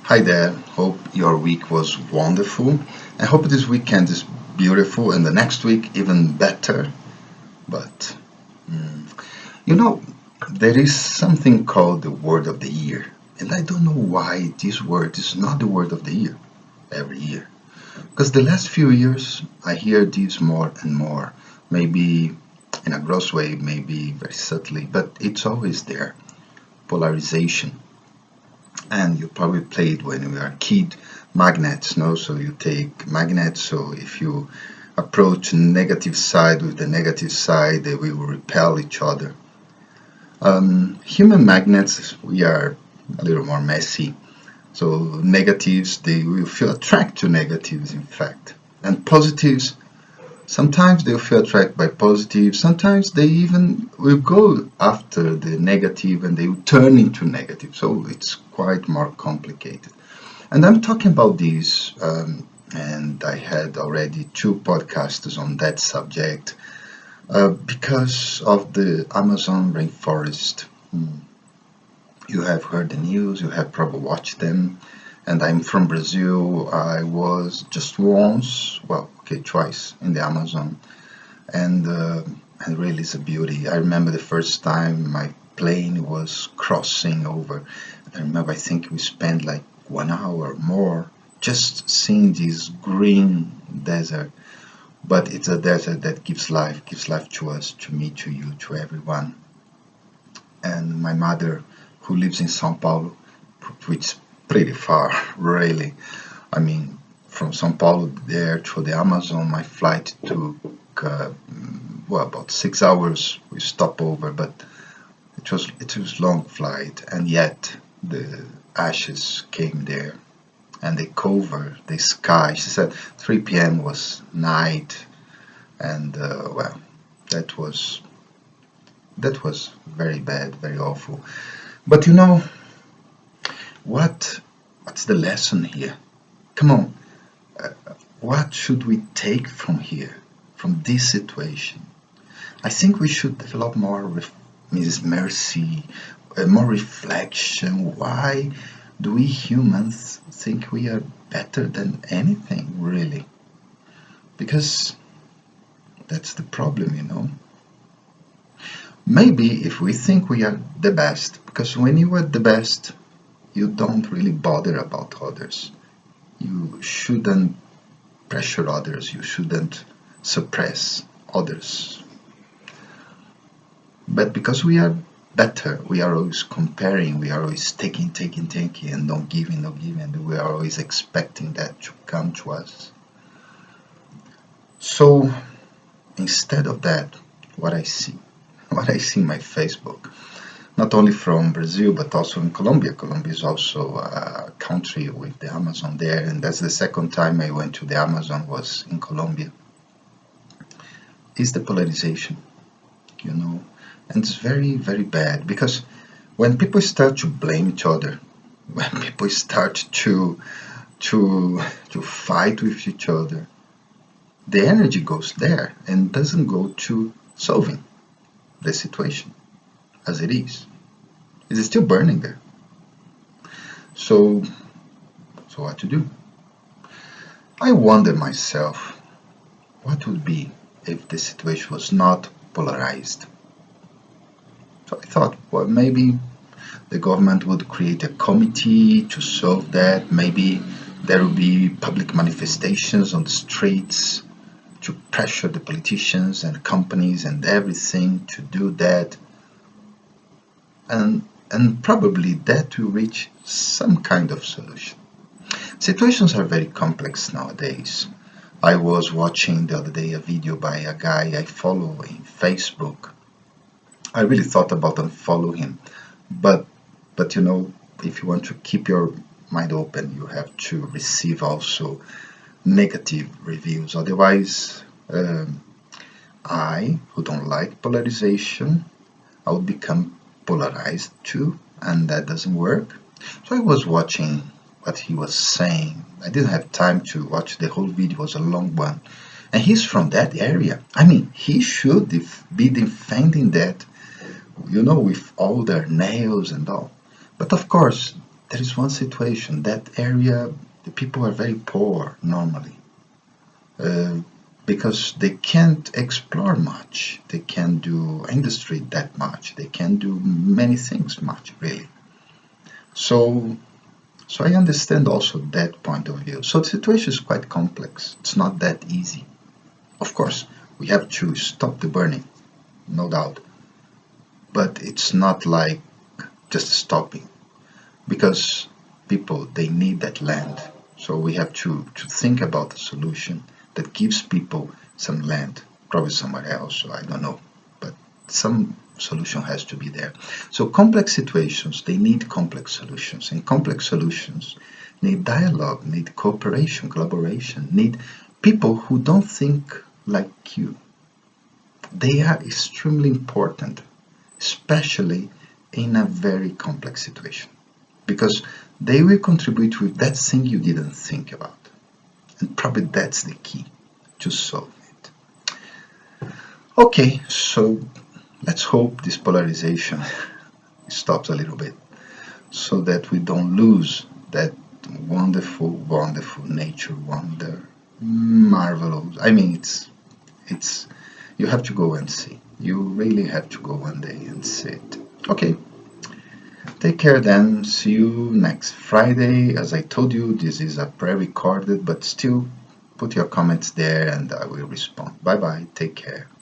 Hi there. Hope your week was wonderful. I hope this weekend is beautiful and the next week even better. But you know, there is something called the word of the year, and I don't know why this word is not the word of the year every year. Because the last few years I hear this more and more. Maybe in a gross way, maybe very subtly, but it's always there. Polarization. And you probably played when you were a kid magnets, no? So you take magnets, so if you approach negative side with the negative side, they will repel each other. Human magnets, we are a little more messy. So negatives, they will feel attracted to negatives, in fact. And positives, sometimes they'll feel attracted by positives, sometimes they even will go after the negative and they will turn into negative. So it's quite more complicated. And I'm talking about this, and I had already two podcasts on that subject because of the Amazon rainforest. You have heard the news, you have probably watched them, and I'm from Brazil. I was just once, well, okay, twice in the Amazon, and really it's a beauty. I remember the first time my plane was crossing over. I remember I think we spent like 1 hour or more just seeing this green desert. But it's a desert that gives life to us, to me, to you, to everyone. And my mother, who lives in São Paulo, which is pretty far, really. I mean, from São Paulo there to the Amazon, my flight took about 6 hours. We stopped over, but it was long flight, and yet the ashes came there, and they covered the sky. She said 3 p.m. was night, and well, that was that was very bad, very awful. But what? What's the lesson here? Come on, what should we take from here, from this situation? I think we should develop more Mrs. Mercy, more reflection. Why do we humans think we are better than anything, really? Because that's the problem. Maybe if we think we are the best, because when you are the best, you don't really bother about others. You shouldn't pressure others, you shouldn't suppress others. But because we are better, we are always comparing, we are always taking, and not giving, and we are always expecting that to come to us. So instead of that, what I see, what I see in my Facebook, not only from Brazil but also in Colombia. Colombia is also a country with the Amazon there, and that's the second time I went to the Amazon was in Colombia. Is the polarization, you know, and it's very, very bad because when people start to blame each other, when people start to fight with each other, the energy goes there and doesn't go to solving the situation as it is. It is still burning there. So, so what to do? I wonder myself, what would be if the situation was not polarized? So I thought, well, maybe the government would create a committee to solve that. Maybe there would be public manifestations on the streets to pressure the politicians and companies and everything to do that. And probably that will reach some kind of solution. Situations are very complex nowadays. I was watching the other day a video by a guy I follow in Facebook. I really thought about unfollow him, but if you want to keep your mind open, you have to receive also negative reviews. Otherwise, I, who don't like polarization, I would become polarized too, and that doesn't work. So I was watching what he was saying. I didn't have time to watch the whole video, it was a long one. And he's from that area. I mean, he should be defending that, with all their nails and all. But of course, there is one situation. That area, the people are very poor normally, uh, because they can't explore much. They can't do industry that much. They can't do many things much, really. So, so I understand also that point of view. So the situation is quite complex. It's not that easy. Of course, we have to stop the burning, no doubt. But it's not like just stopping, because people, they need that land. So we have to think about a solution that gives people some land, probably somewhere else, so I don't know, but some solution has to be there. So complex situations, they need complex solutions, and complex solutions need dialogue, need cooperation, collaboration, need people who don't think like you. They are extremely important, especially in a very complex situation, because they will contribute with that thing you didn't think about. And probably that's the key to solve it. Okay, so let's hope this polarization stops a little bit so that we don't lose that wonderful, wonderful nature wonder. Marvelous. I mean, it's you have to go and see. You really have to go one day and see it. Okay, take care then. See you next Friday. As I told you, this is a pre-recorded, but still put your comments there and I will respond. Bye bye. Take care.